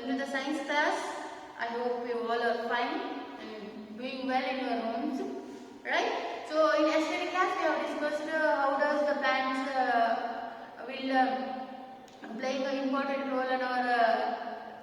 Welcome to the science class. I hope you all are fine and doing well in your homes, right? So in yesterday class we have discussed how does the plants will play an important role in our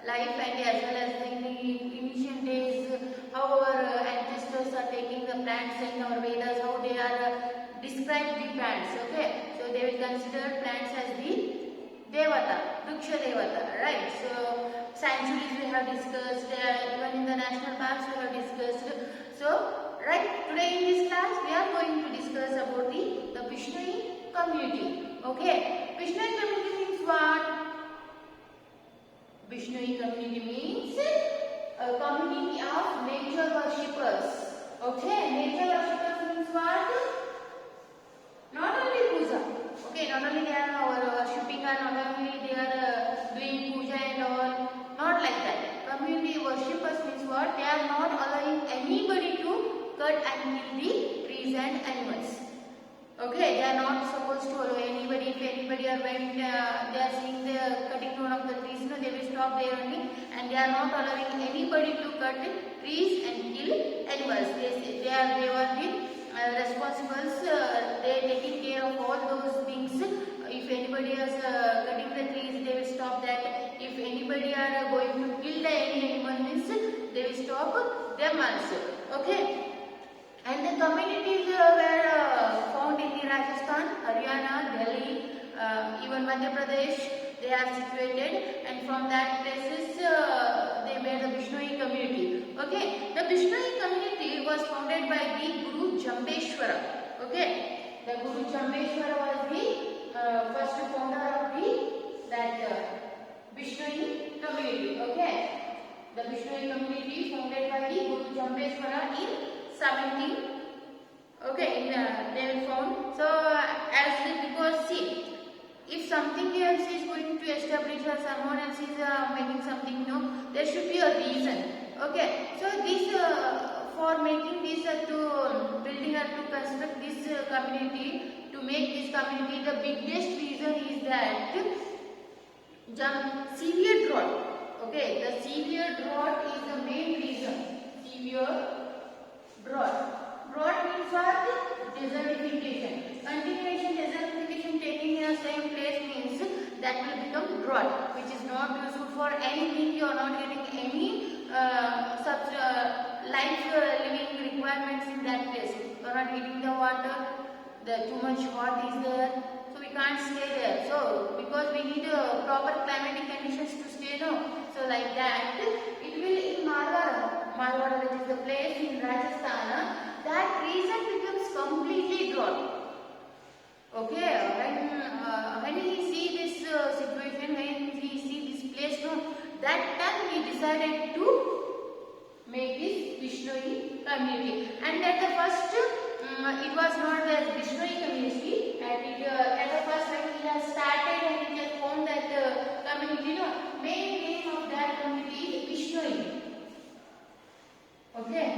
life, and as well as in the initial days how our ancestors are taking the plants in our Vedas, how they are described the plants. Okay, so they will consider plants as the Devata, Vriksha Devata, right? So sanctuaries we have discussed, even in the national parks we have discussed. So, right, today in this class we are going to discuss about the Vishnui community. Okay, Vishnui community means what? Vishnui community means a community of nature worshippers. Okay, nature worshippers means what? Not only puja. Okay, not only they are worshipping, or not only they are doing puja and all. Not like that. Community worshippers means what? They are not allowing anybody to cut and kill the trees and animals. Okay, they are not supposed to allow anybody. If anybody are when they are seeing the cutting down of the trees, no, they will stop there only, and they are not allowing anybody to cut trees and kill animals. They are the responsibles. They are taking care of all those things. If anybody is cutting the trees, they will stop that. If anybody are going to kill the any animal means, they will stop them also. Okay. And the communities were found in the Rajasthan, Haryana, Delhi, even Madhya Pradesh. They are situated, and from that places they made the Vishnui community. Okay, the Vishnui community was founded by the Guru Jambeshwara. Okay, the Guru Jambeshwara was the first founder of that Vishnui community. Okay, the Vishnui community founded by the Guru Jambeshwara in 17. Okay, they will found. So because see, if something else is going to establish or someone else is making something new, there should be a reason. Okay, so this for making this to building or to construct this community, to make this community, the biggest reason is that severe drought. Okay, the severe drought is the main reason. Severe drought. Drought means what? Desertification. Continuation desertification taking in the same place means that will become drought, which is not useful for anything. You are not getting any such life living requirements in that place. You are not getting the water. Too much hot is there, so we can't stay there. So because we need proper climatic conditions to stay, no. So like that, it will in Marwar, which is the place in Rajasthan, that region becomes completely drought. Okay, when he see this situation, when he see this place, no, that time he decided to make this Vishnui community. And at the first, it was not the Vishnui community. At the first, when he has started and he has formed that community, no, main name of that community is Vishnui. Okay.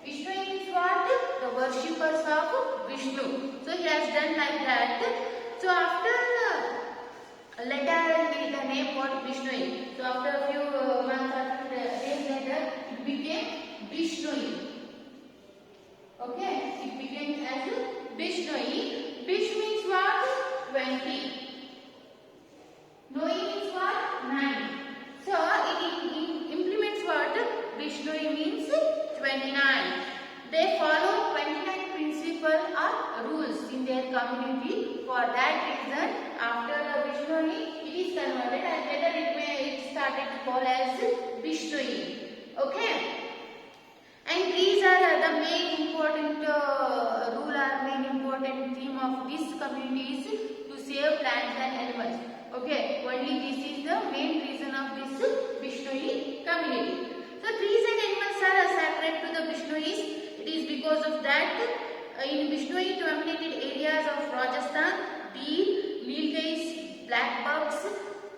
Vishnui means what? The worshippers of Vishnu. So he has done like that. So after later the name got Vishnui. So after a few months after days later, it became Vishnui. Okay, it became as Vishnui. Vish means what? 20. Noi means what? 9. So it implements what? Vishnui means 29. They follow 29 principles or rules in their community. For that reason, after the Vishnui, it is converted, and later it started to call as Vishnui. Okay. And these are the main important rule or main important theme of this community is to save plants and animals. Okay. Only this is the main reason of this Vishnui community. So trees and animals are sacred to the Vishnuis. It is because of that in Vishnui dominated areas of Rajasthan, deer, nilgais, blackbucks,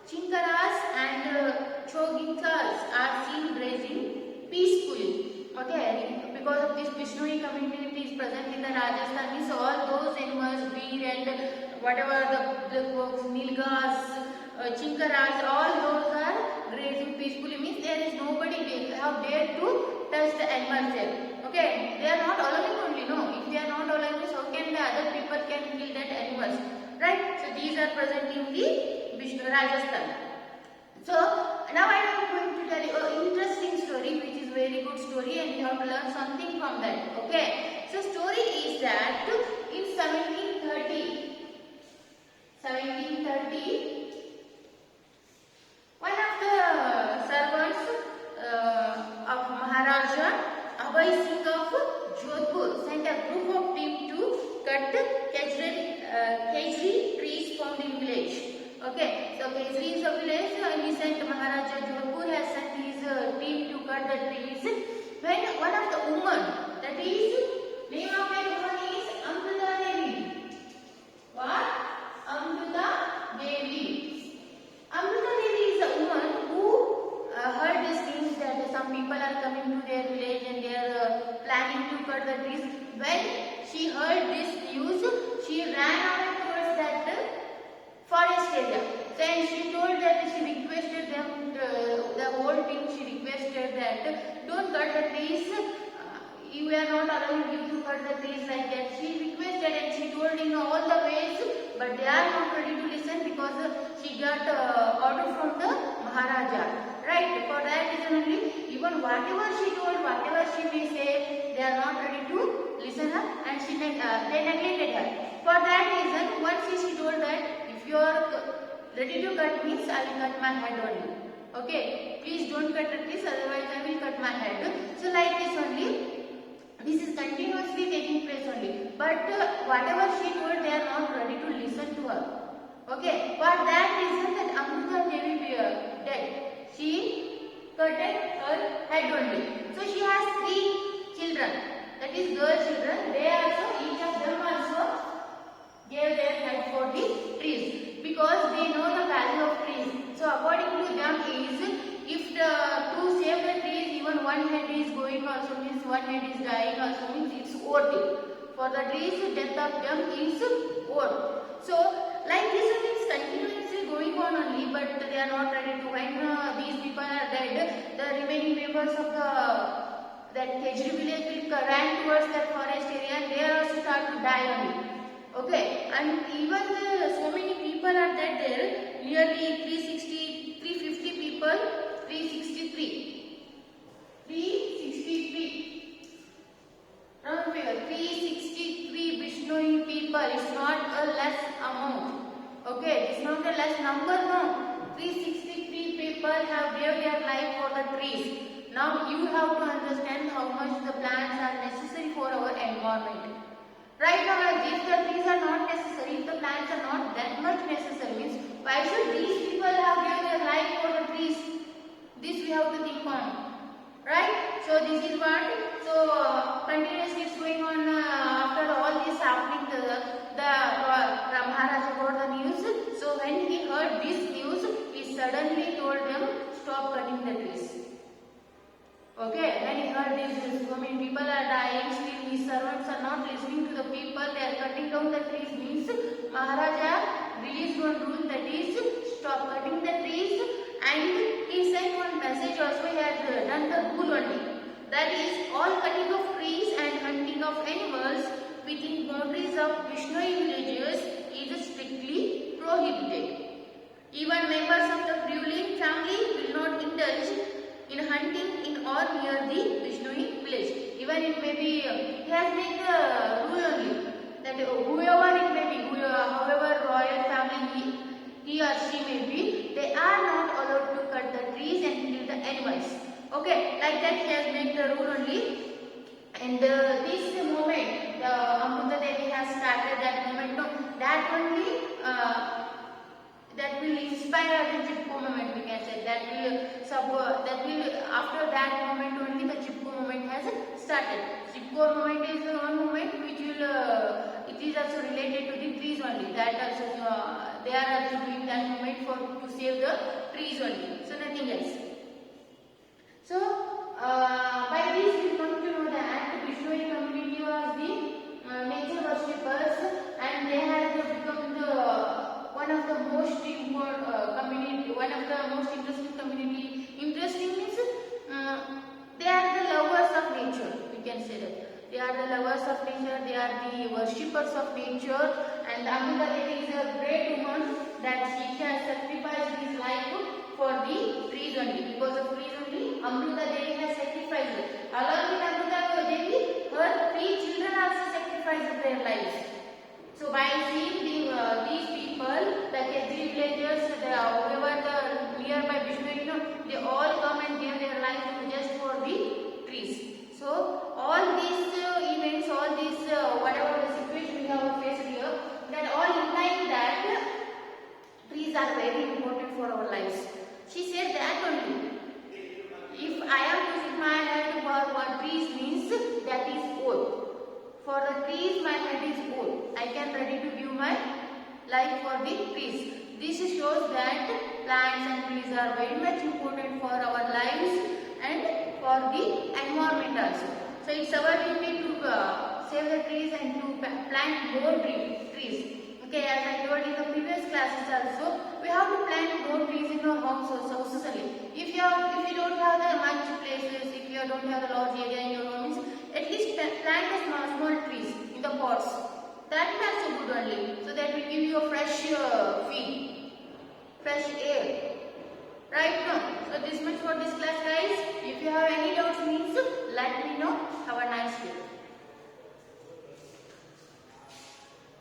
chinkaras and choginkas are seen grazing peacefully. Okay, because of this Vishnui community is present in the Rajasthan, means all those animals, deer and whatever the nilgas, chinkaras, all those are grazing peacefully, means there is nobody have dared to touch the animals there. Okay, they are not allowing only, no. If they are not allowing, so how can the other people can kill that animals, right? So these are present in the Rajasthan. So now I am going to tell you an interesting story, which is very good story, and you have to learn something from that. Okay, so story is that in 1730, one of the servants of Maharaja Abhay Singh of Jodhpur sent a group of team to cut khejri trees found in village. Okay, so khejri is a village, and he sent Maharaja Jodhpur has sent his team to cut the trees. When one of the women, that is name of that woman is Amrita Devi. What? Amrita Devi. Amrita Devi is a woman who heard these things that some people are coming to their village and they are planning to cut the trees. When she heard this news, she ran away towards that forest area. Then she told that she requested them, the whole team, she requested that don't cut the trees. You are not allowing you to cut the trees like that. She requested and she told in all the ways, but they are not ready to listen because she got order from the Maharaja. Right? For that reason only, even whatever she told, whatever she may say, they are not ready to listen her, and they neglected her. For that reason, once she told that if you are ready to cut means I will cut my head only. Okay? Please don't cut the trees, otherwise I will cut my head. So like this only. This is continuously taking place only. But whatever she told, they are not ready to listen to her. Okay. For that reason, that Amrita Devi dead. She cut her head only. So she has 3 children. That is girl children. They also, each of them also gave their head for the trees because they know the value of trees. So according to them is, if to save the trees, even one head is going also means one head is dying also means it's worth it. For the trees, death of them is worth. So like this is continuously going on only, but they are not ready to. When these people are dead, the remaining members of that khejri village will run towards that forest area, and they also start to die only. Okay, and even so many people are dead there, nearly 350 people, 363. Round figure, 363 Bishnoi people. It's not a less amount. Okay, it's not a less number, no. 363 people have gave their life for the trees. Now you have to understand how much the plants are necessary for our environment. Right now, if the trees are not necessary, if the plants are not that much necessary, means why should these people have given their life for the trees? This we have to think on, right? So this is what. So continuously it's going on. After all this happening, the Maharaja got the news. So when he heard this news, he suddenly told them stop cutting the trees. Okay, when he heard this, so many people are dying, still his servants are not listening to the people, they are cutting down the trees, means Maharaja released one rule, that is stop cutting the trees, and he sent one message also. He had done the rule only, that is all cutting of trees and hunting of animals within boundaries of Bishnoi villages is strictly prohibited. Even members of the ruling family will not indulge in hunting in or near the Bishnoi village. Even it may be, he has made the rule only that whoever it may be, however royal family he or she may be, they are not allowed to cut the trees and kill the animals. Okay, like that he has made the rule only. And this moment, the Amrita Devi has started that moment. No, that only that will inspire the Chipko movement. We can say that will after that moment only the Chipko movement has started. Chipko movement is one movement which will it is also related to the trees only. That also they are also doing that movement to save the trees only. So nothing else. So by this we come to know that the Bishnoi community was the nature worshippers, and they have become one of the most important worshippers of nature, and Amrita Devi is a great woman that she has sacrificed his life for the trees only. Because of trees only, Amrita Devi has sacrificed. Along with Amrita Devi, her 3 children also sacrificed their lives. So by seeing these people, the Khedri villagers, whoever the nearby Vishnu, they all come and give their life just for the trees. So all these events, all these whatever the situation we have faced here, that all implying that trees are very important for our lives. She said that only. If I am using my head for what trees means, that is oath. For the trees, my head is oath. I can ready to give my life for the trees. This shows that plants and trees are very much important for our lives and for the environment also. So it's our duty to save the trees and to plant more trees. Okay, as I told in the previous classes also, we have to plant more trees in our homes also. If you don't have the much places, if you don't have a large area in your homes, at least plant a small trees in the pots. That is also good only. So that will give you a fresh feel, fresh air. Right now. So this much for this class, guys. If you have any doubts, means let me know. Have a nice day.